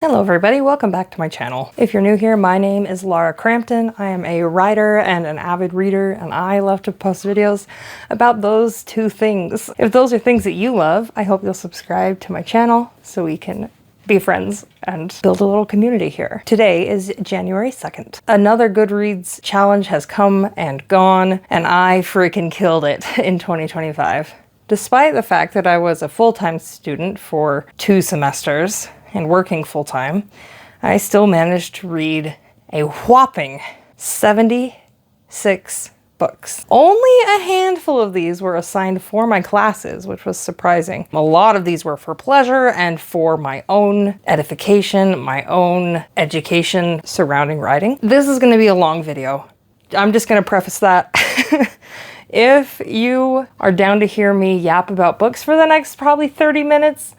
Hello everybody, welcome back to my channel. If you're new here, my name is Laura Crampton. I am a writer and an avid reader, and I love to post videos about those two things. If those are things that you love, I hope you'll subscribe to my channel so we can be friends and build a little community here. Today is January 2nd. Another GoodReads challenge has come and gone, and I freaking killed it in 2025. Despite the fact that I was a full-time student for 2 semesters, and working full-time, I still managed to read a whopping 76 books. Only a handful of these were assigned for my classes, which was surprising. A lot of these were for pleasure and for my own edification, my own education surrounding writing. This is going to be a long video. I'm just going to preface that. If you are down to hear me yap about books for the next probably 30 minutes,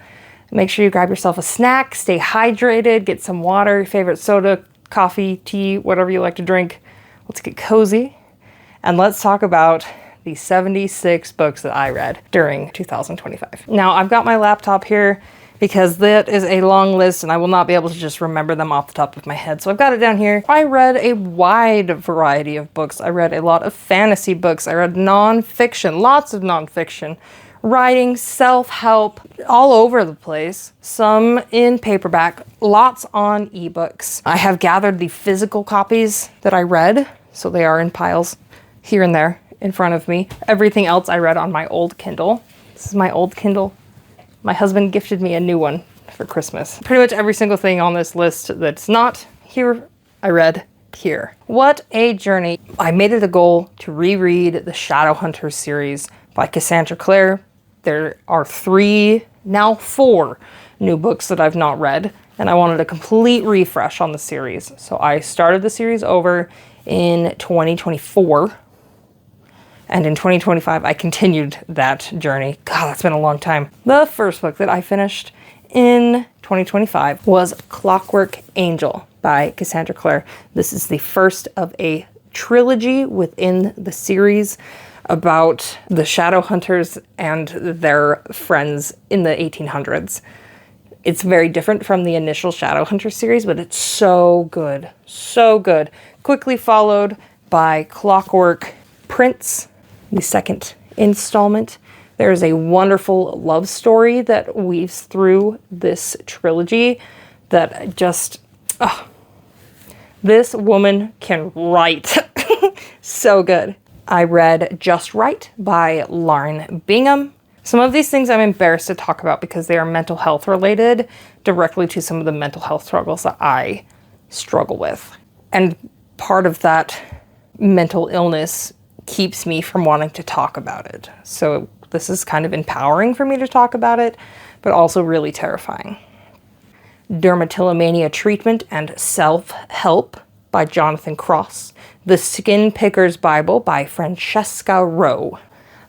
make sure you grab yourself a snack, stay hydrated, get some water, your favorite soda, coffee, tea, whatever you like to drink. Let's get cozy, and let's talk about the 76 books that I read during 2025. Now, I've got my laptop here because that is a long list and I will not be able to just remember them off the top of my head. So I've got it down here. I read a wide variety of books. I read a lot of fantasy books. I read nonfiction, lots of nonfiction. Writing, self-help, all over the place. Some in paperback, lots on ebooks. I have gathered the physical copies that I read, so they are in piles here and there in front of me. Everything else I read on my old Kindle. This is my old Kindle. My husband gifted me a new one for Christmas. Pretty much every single thing on this list that's not here, I read here. What a journey. I made it a goal to reread the Shadowhunters series by Cassandra Clare. There are 3, now 4 new books that I've not read, and I wanted a complete refresh on the series. So I started the series over in 2024, and in 2025 I continued that journey. God, that's been a long time. The first book that I finished in 2025 was Clockwork Angel by Cassandra Clare. This is the first of a trilogy within the series about the Shadowhunters and their friends in the 1800s. It's very different from the initial Shadowhunter series, but it's so good. So good. Quickly followed by Clockwork Prince, the second installment. There is a wonderful love story that weaves through this trilogy that just, this woman can write. So good. I read Just Right by Lauren Bingham. Some of these things I'm embarrassed to talk about because they are mental health related directly to some of the mental health struggles that I struggle with. And part of that mental illness keeps me from wanting to talk about it. So this is kind of empowering for me to talk about it, but also really terrifying. Dermatillomania Treatment and Self-Help by Jonathan Cross. The Skin Picker's Bible by Francesca Rowe.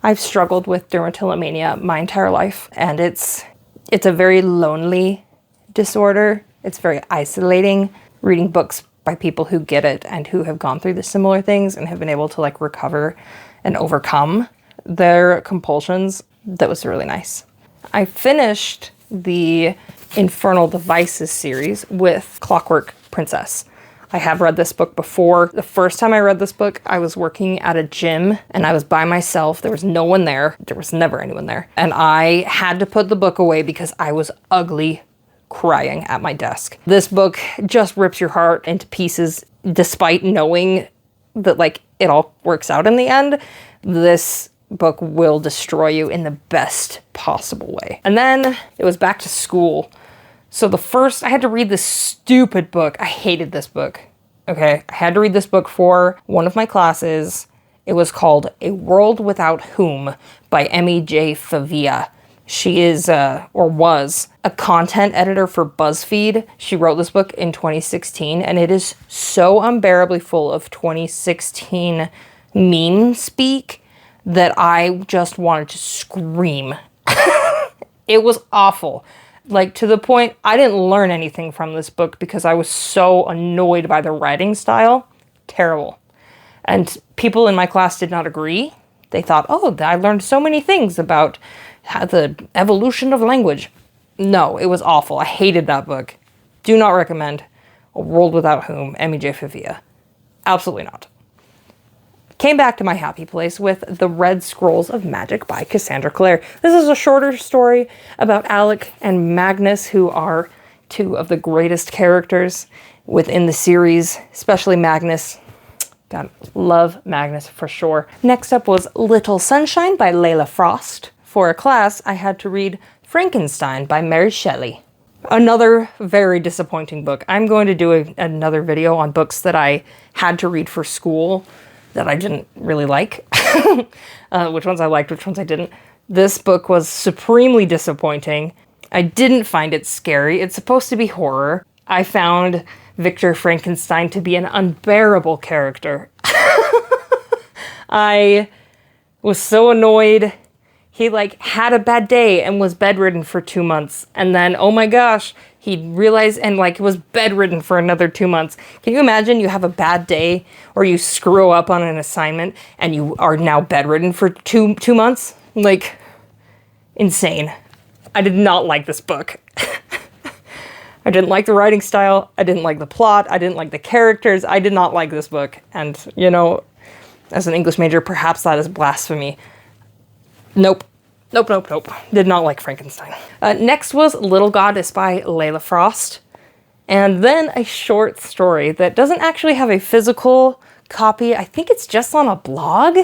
I've struggled with dermatillomania my entire life, and it's a very lonely disorder. It's very isolating. Reading books by people who get it and who have gone through the similar things and have been able to recover and overcome their compulsions, that was really nice. I finished the Infernal Devices series with Clockwork Princess. I have read this book before. The first time I read this book, I was working at a gym and I was by myself. There was no one there. There was never anyone there. And I had to put the book away because I was ugly crying at my desk. This book just rips your heart into pieces despite knowing that it all works out in the end. This book will destroy you in the best possible way. And then it was back to school. So I had to read this stupid book. I hated this book. Okay, I had to read this book for one of my classes. It was called A World Without Whom by Emmy J. Favia. She is, or was, a content editor for BuzzFeed. She wrote this book in 2016, and it is so unbearably full of 2016 meme speak that I just wanted to scream. It was awful. To the point, I didn't learn anything from this book because I was so annoyed by the writing style. Terrible. And people in my class did not agree. They thought, oh, I learned so many things about the evolution of language. No, it was awful. I hated that book. Do not recommend A World Without Whom, Emmy J. Favia. Absolutely not. Came back to my happy place with The Red Scrolls of Magic by Cassandra Clare. This is a shorter story about Alec and Magnus, who are two of the greatest characters within the series, especially Magnus. God, love Magnus for sure. Next up was Little Sunshine by Layla Frost. For a class, I had to read Frankenstein by Mary Shelley. Another very disappointing book. I'm going to do another video on books that I had to read for school that I didn't really like. Which ones I liked, which ones I didn't. This book was supremely disappointing. I didn't find it scary. It's supposed to be horror. I found Victor Frankenstein to be an unbearable character. I was so annoyed. He had a bad day and was bedridden for 2 months. And then, oh my gosh, he realized and was bedridden for another 2 months. Can you imagine you have a bad day or you screw up on an assignment and you are now bedridden for two months? Insane. I did not like this book. I didn't like the writing style. I didn't like the plot. I didn't like the characters. I did not like this book. And, as an English major, perhaps that is blasphemy. Nope. Nope. Did not like Frankenstein. Next was Little Goddess by Layla Frost. And then a short story that doesn't actually have a physical copy. I think it's just on a blog.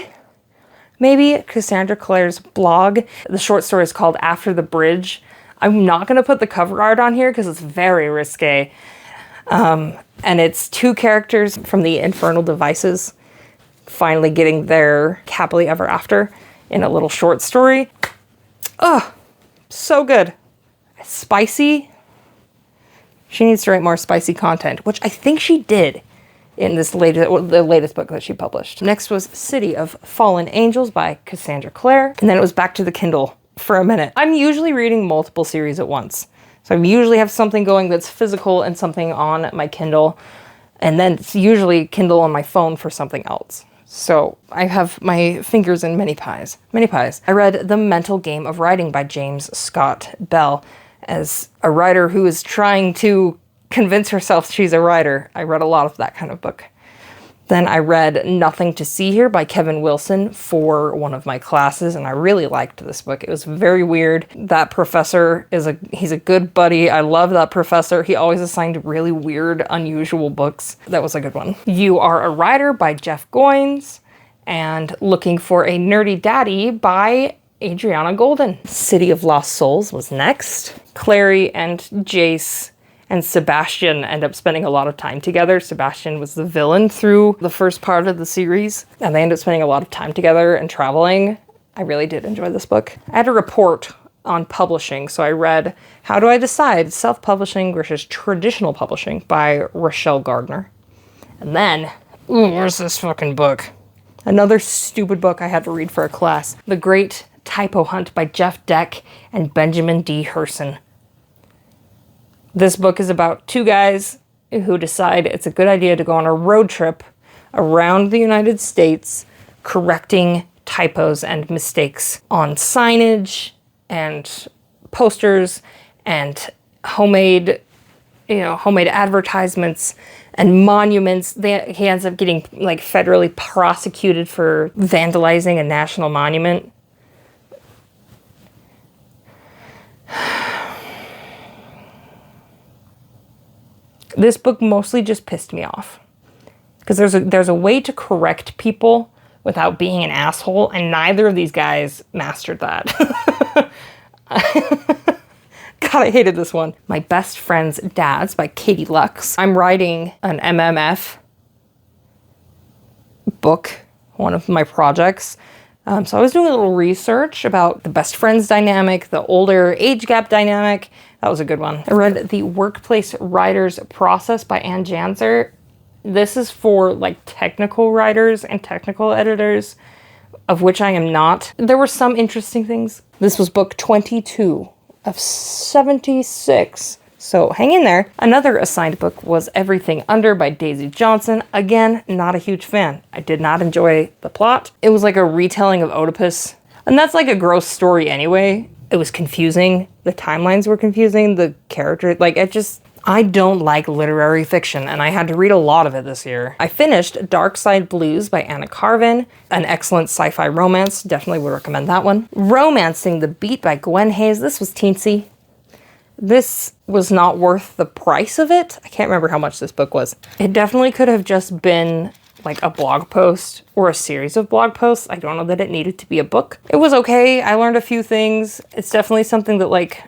Maybe Cassandra Clare's blog. The short story is called After the Bridge. I'm not going to put the cover art on here because it's very risque. And it's two characters from the Infernal Devices finally getting their happily ever after in a little short story. Oh, so good. Spicy. She needs to write more spicy content, which I think she did in the latest book that she published. Next was City of Fallen Angels by Cassandra Clare. And then it was back to the Kindle for a minute. I'm usually reading multiple series at once. So I usually have something going that's physical and something on my Kindle. And then it's usually Kindle on my phone for something else. So I have my fingers in many pies. I read The Mental Game of Writing by James Scott Bell. As a writer who is trying to convince herself she's a writer, I read a lot of that kind of book. Then I read Nothing to See Here by Kevin Wilson for one of my classes, and I really liked this book. It was very weird. That professor he's a good buddy. I love that professor. He always assigned really weird, unusual books. That was a good one. You Are a Writer by Jeff Goins, and Looking for a Nerdy Daddy by Adriana Golden. City of Lost Souls was next. Clary and Jace and Sebastian end up spending a lot of time together. Sebastian was the villain through the first part of the series, and they end up spending a lot of time together and traveling. I really did enjoy this book. I had a report on publishing, so I read How Do I Decide? Self-Publishing versus Traditional Publishing by Rochelle Gardner. And then, where's this fucking book? Another stupid book I had to read for a class. The Great Typo Hunt by Jeff Deck and Benjamin D. Herson. This book is about two guys who decide it's a good idea to go on a road trip around the United States, correcting typos and mistakes on signage and posters and homemade advertisements and monuments. He ends up getting federally prosecuted for vandalizing a national monument. This book mostly just pissed me off because there's a way to correct people without being an asshole, and neither of these guys mastered that. God, I hated this one. My Best Friend's Dads by Katie Lux. I'm writing an MMF book, one of my projects. So I was doing a little research about the best friends dynamic, the older age gap dynamic. That was a good one. I read The Workplace Writer's Process by Ann Janzer. This is for technical writers and technical editors, of which I am not. There were some interesting things. This was book 22 of 76. So hang in there. Another assigned book was Everything Under by Daisy Johnson. Again, not a huge fan. I did not enjoy the plot. It was like a retelling of Oedipus. And that's a gross story anyway. It was confusing. The timelines were confusing. The character, I don't like literary fiction, and I had to read a lot of it this year. I finished Dark Side Blues by Anna Carvin, an excellent sci-fi romance. Definitely would recommend that one. Romancing the Beat by Gwen Hayes. This was teensy. This was not worth the price of it. I can't remember how much this book was. It definitely could have just been like a blog post or a series of blog posts. I don't know that it needed to be a book. It was okay. I learned a few things. It's definitely something that like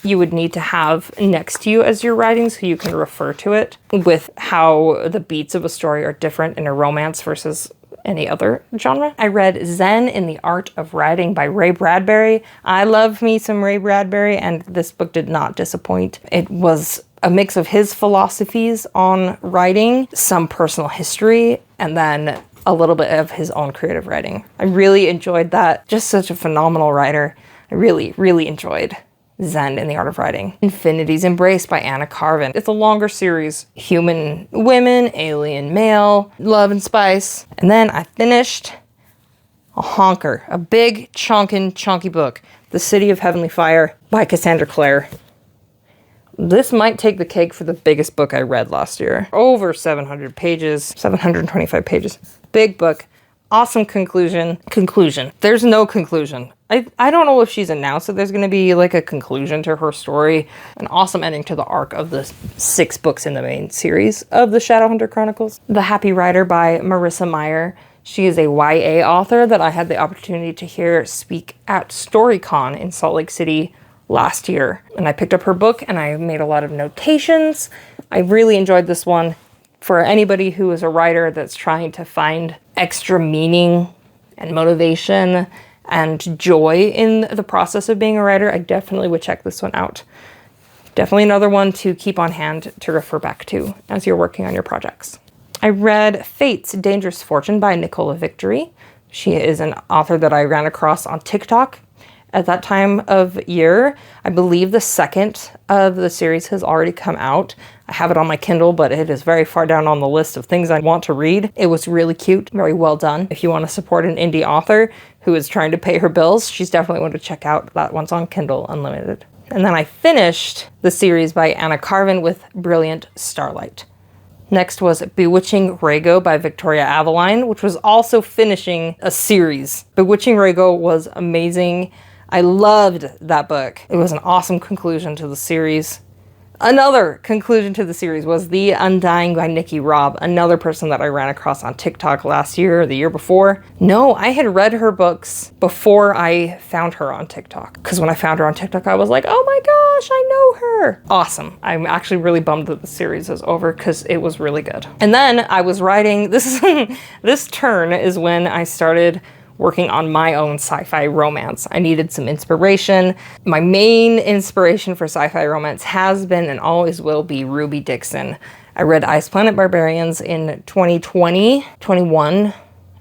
you would need to have next to you as you're writing so you can refer to it, with how the beats of a story are different in a romance versus any other genre. I read Zen in the Art of Writing by Ray Bradbury. I love me some Ray Bradbury, and this book did not disappoint. It was a mix of his philosophies on writing, some personal history, and then a little bit of his own creative writing. I really enjoyed that. Just such a phenomenal writer. I really, really enjoyed Zen in the Art of Writing. Infinity's Embrace by Anna Carvin. It's a longer series. Human women, alien male, love and spice. And then I finished a honker, a big chunky book, The City of Heavenly Fire by Cassandra Clare. This might take the cake for the biggest book I read last year. Over 700 pages, 725 pages. Big book. Awesome conclusion. There's no conclusion. I don't know if she's announced that there's going to be like a conclusion to her story. An awesome ending to the arc of the 6 books in the main series of the Shadowhunter Chronicles. The Happy Writer by Marissa Meyer. She is a YA author that I had the opportunity to hear speak at StoryCon in Salt Lake City last year. And I picked up her book and I made a lot of notations. I really enjoyed this one. For anybody who is a writer that's trying to find extra meaning and motivation and joy in the process of being a writer, I definitely would check this one out. Definitely another one to keep on hand to refer back to as you're working on your projects. I read Fate's Dangerous Fortune by Nicola Victory. She is an author that I ran across on TikTok at that time of year. I believe the second of the series has already come out. I have it on my Kindle, but it is very far down on the list of things I want to read. It was really cute, very well done. If you want to support an indie author who is trying to pay her bills, she's definitely one to check out. That one's on Kindle Unlimited. And then I finished the series by Anna Carvin with Brilliant Starlight. Next was Bewitching Rago by Victoria Aveline, which was also finishing a series. Bewitching Rago was amazing. I loved that book. It was an awesome conclusion to the series. Another conclusion to the series was The Undying by Nikki Robb, another person that I ran across on TikTok last year or the year before. No, I had read her books before I found her on TikTok. Because when I found her on TikTok, I was like, oh my gosh, I know her. Awesome. I'm actually really bummed that the series is over because it was really good. And then I was writing, this turn is when I started working on my own sci-fi romance. I needed some inspiration. My main inspiration for sci-fi romance has been and always will be Ruby Dixon. I read Ice Planet Barbarians in 2021. I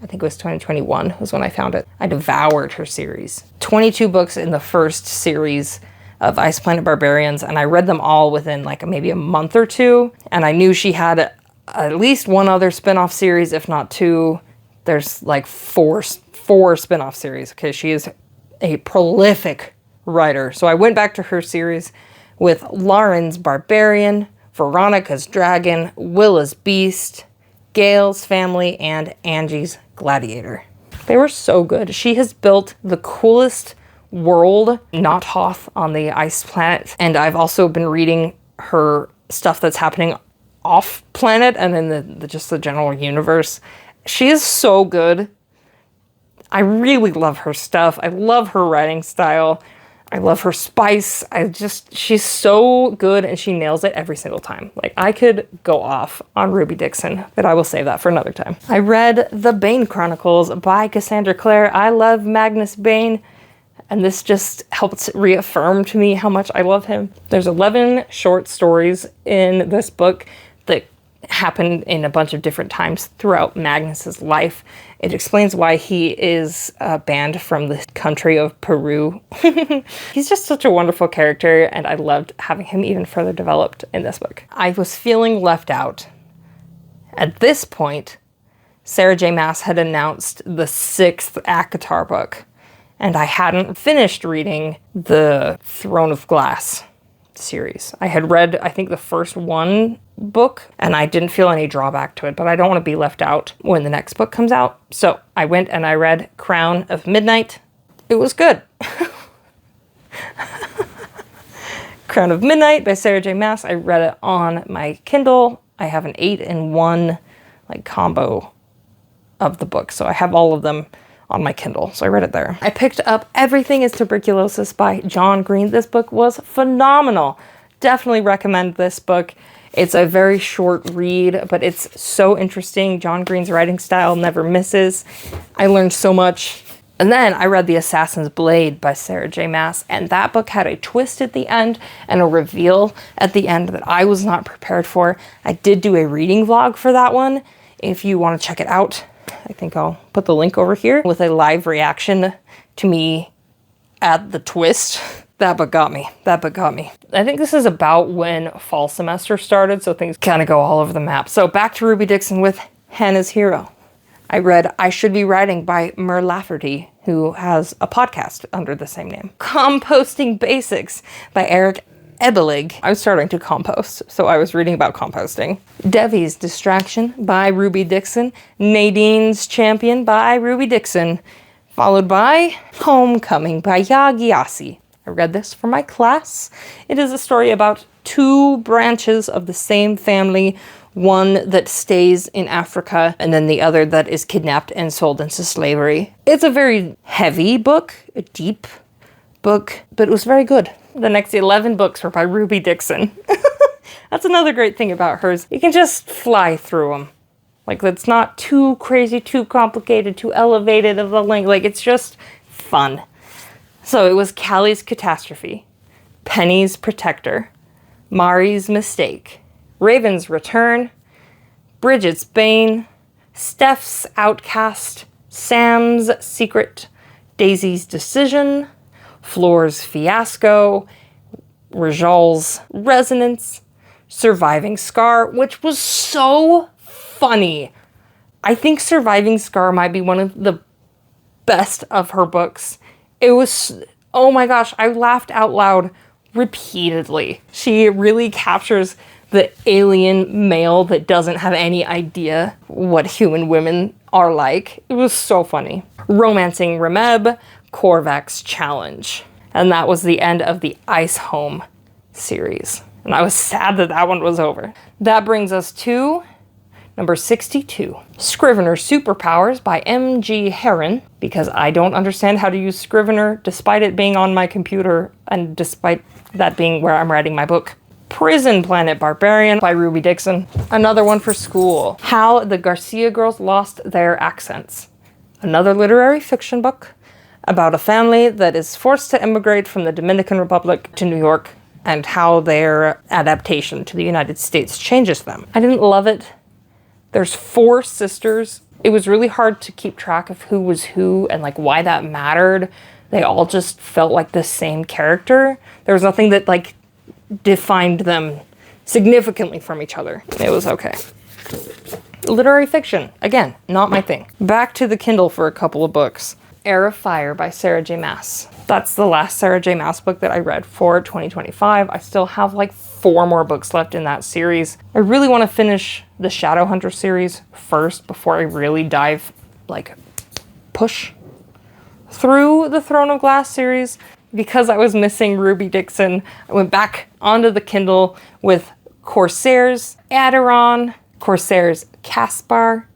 think it was 2021 was when I found it. I devoured her series. 22 books in the first series of Ice Planet Barbarians, and I read them all within like maybe a month or two. And I knew she had at least one other spin-off series, if not 2. There's like four spin-off series. Okay, she is a prolific writer. So I went back to her series with Lauren's Barbarian, Veronica's Dragon, Willa's Beast, Gail's Family, and Angie's Gladiator. They were so good. She has built the coolest world, not Hoth on the Ice Planet. And I've also been reading her stuff that's happening off planet and in just the general universe. She is so good. I really love her stuff. I love her writing style. I love her spice. She's so good and she nails it every single time. Like, I could go off on Ruby Dixon, but I will save that for another time. I read The Bane Chronicles by Cassandra Clare. I love Magnus Bane, and this just helped reaffirm to me how much I love him. There's 11 short stories in this book that happened in a bunch of different times throughout Magnus's life. It explains why he is banned from the country of Peru. He's just such a wonderful character, and I loved having him even further developed in this book. I was feeling left out. At this point, Sarah J. Maas had announced the 6th ACOTAR book, and I hadn't finished reading The Throne of Glass series. I had read, I think, the first one book, and I didn't feel any drawback to it, but I don't want to be left out when the next book comes out. So I went and I read Crown of Midnight. It was good. Crown of Midnight by Sarah J. Maas. I read it on my Kindle. I have an 8-in-1 like combo of the book, so I have all of them on my Kindle, so I read it there. I picked up Everything is Tuberculosis by John Green. This book was phenomenal. Definitely recommend this book. It's a very short read, but it's so interesting. John Green's writing style never misses. I learned so much. And then I read The Assassin's Blade by Sarah J. Maas, and that book had a twist at the end and a reveal at the end that I was not prepared for. I did do a reading vlog for that one. If you want to check it out, I think I'll put the link over here with a live reaction to me at the twist. That book got me. That book got me. I think this is about when fall semester started, so things kind of go all over the map. So back to Ruby Dixon with Hannah's Hero. I read I Should Be Writing by Mer Lafferty, who has a podcast under the same name. Composting Basics by Eric Ebelig. I was starting to compost, so I was reading about composting. Devi's Distraction by Ruby Dixon. Nadine's Champion by Ruby Dixon. Followed by Homecoming by Yagyasi. I read this for my class. It is a story about two branches of the same family, one that stays in Africa and then the other that is kidnapped and sold into slavery. It's a very heavy book, a deep book, but it was very good. The next 11 books were by Ruby Dixon. That's another great thing about hers. You can just fly through them. Like, it's not too crazy, too complicated, too elevated of the length. Like, it's just fun. So it was Callie's Catastrophe, Penny's Protector, Mari's Mistake, Raven's Return, Bridget's Bane, Steph's Outcast, Sam's Secret, Daisy's Decision, Floor's Fiasco, Rajal's Resonance, Surviving Scar, which was so funny. I think Surviving Scar might be one of the best of her books. It was, oh my gosh, I laughed out loud repeatedly. She really captures the alien male that doesn't have any idea what human women are like. It was so funny. Romancing Remeb, Korvac's Challenge. And that was the end of the Ice Home series. And I was sad that that one was over. That brings us to number 62. Scrivener Superpowers by M.G. Herron, because I don't understand how to use Scrivener despite it being on my computer and despite that being where I'm writing my book. Prison Planet Barbarian by Ruby Dixon. Another one for school. How the Garcia Girls Lost Their Accents. Another literary fiction book about a family that is forced to immigrate from the Dominican Republic to New York and how their adaptation to the United States changes them. I didn't love it. There's 4 sisters. It was really hard to keep track of who was who and like why that mattered. They all just felt like the same character. There was nothing that like defined them significantly from each other. It was okay. Literary fiction, again, not my thing. Back to the Kindle for a couple of books. Air of Fire by Sarah J. Maas. That's the last Sarah J. Maas book that I read for 2025. I still have like 4 more books left in that series. I really want to finish the Shadowhunter series first before I really push through the Throne of Glass series. Because I was missing Ruby Dixon, I went back onto the Kindle with Corsair's Aderon, Corsair's Caspar.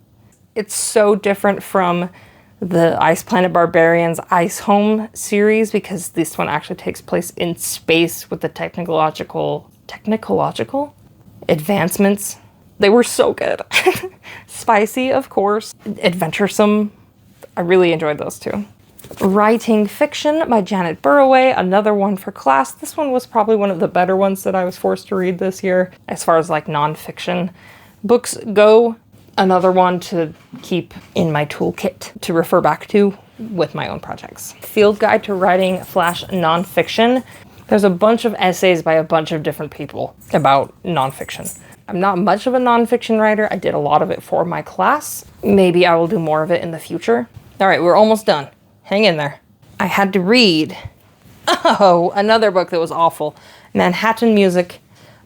It's so different from the Ice Planet Barbarians Ice Home series because this one actually takes place in space with the technological advancements. They were so good. Spicy, of course. Adventuresome. I really enjoyed those two. Writing Fiction by Janet Burroway, another one for class. This one was probably one of the better ones that I was forced to read this year as far as like nonfiction books go. Another one to keep in my toolkit to refer back to with my own projects. Field Guide to Writing Flash Nonfiction. There's a bunch of essays by a bunch of different people about nonfiction. I'm not much of a nonfiction writer. I did a lot of it for my class. Maybe I will do more of it in the future. All right, we're almost done. Hang in there. I had to read Oh, another book that was awful. Manhattan Music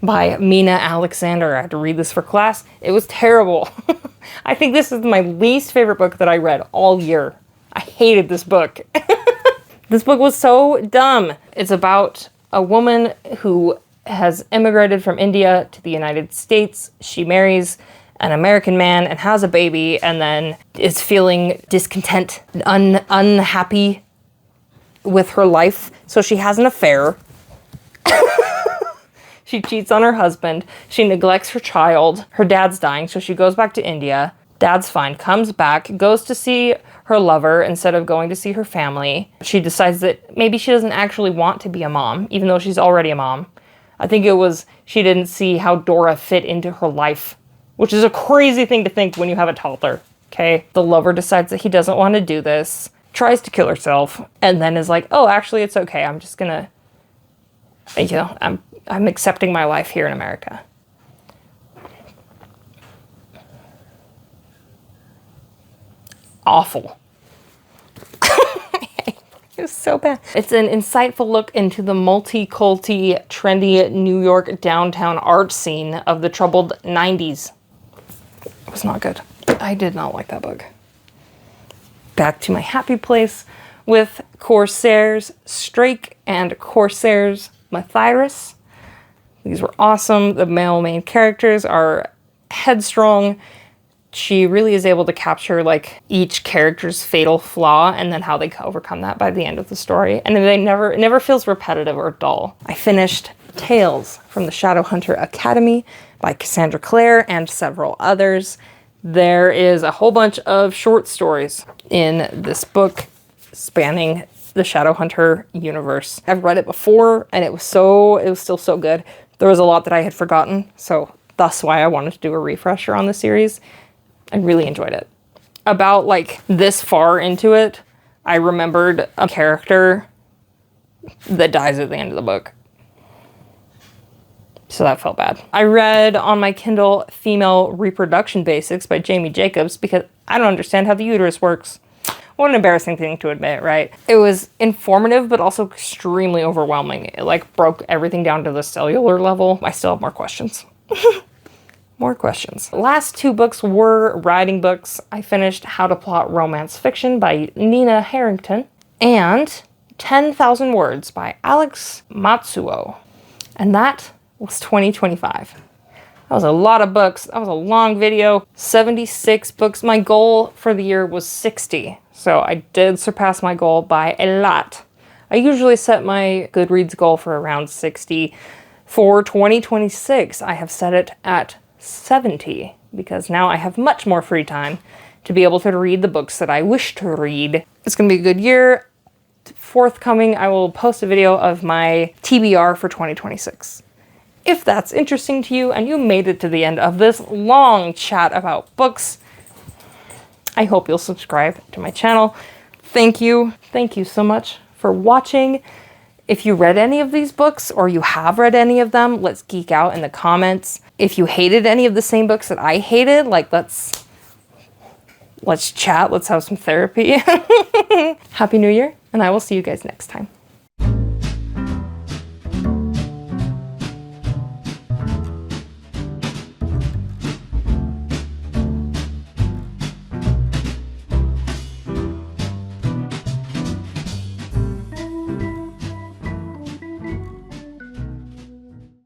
by Mina Alexander. I had to read this for class. It was terrible. I think this is my least favorite book that I read all year. I hated this book. This book was so dumb. It's about a woman who has immigrated from India to the United States. She marries an American man and has a baby, and then is feeling discontent, unhappy with her life. So she has an affair. She cheats on her husband. She neglects her child. Her dad's dying, so she goes back to India. Dad's fine, comes back, goes to see her lover instead of going to see her family. She decides that maybe she doesn't actually want to be a mom, even though she's already a mom. I think it was she didn't see how Dora fit into her life, which is a crazy thing to think when you have a toddler, okay? The lover decides that he doesn't want to do this, tries to kill herself, and then is like, oh, actually, it's okay. I'm just gonna, I'm accepting my life here in America. Awful. It was so bad. It's an insightful look into the multi-culty, trendy New York downtown art scene of the troubled 90s. It was not good. I did not like that book. Back to my happy place with Corsairs Strake and Corsairs Matthias. These were awesome. The male main characters are headstrong. She really is able to capture like each character's fatal flaw and then how they overcome that by the end of the story. And it never feels repetitive or dull. I finished Tales from the Shadowhunter Academy by Cassandra Clare and several others. There is a whole bunch of short stories in this book spanning the Shadowhunter universe. I've read it before and it was still so good. There was a lot that I had forgotten, so that's why I wanted to do a refresher on the series. I really enjoyed it. About like this far into it, I remembered a character that dies at the end of the book. So that felt bad. I read on my Kindle Female Reproduction Basics by Jamie Jacobs because I don't understand how the uterus works. What an embarrassing thing to admit, right? It was informative, but also extremely overwhelming. It like broke everything down to the cellular level. I still have more questions. More questions. Last two books were writing books. I finished How to Plot Romance Fiction by Nina Harrington and 10,000 Words by Alex Matsuo. And that was 2025. That was a lot of books. That was a long video. 76 books. My goal for the year was 60. So I did surpass my goal by a lot. I usually set my Goodreads goal for around 60. For 2026, I have set it at 70 because now I have much more free time to be able to read the books that I wish to read. It's going to be a good year. Forthcoming, I will post a video of my TBR for 2026. If that's interesting to you and you made it to the end of this long chat about books, I hope you'll subscribe to my channel. Thank you. Thank you so much for watching. If you read any of these books or you have read any of them, let's geek out in the comments. If you hated any of the same books that I hated, like let's chat, let's have some therapy. Happy New Year, and I will see you guys next time.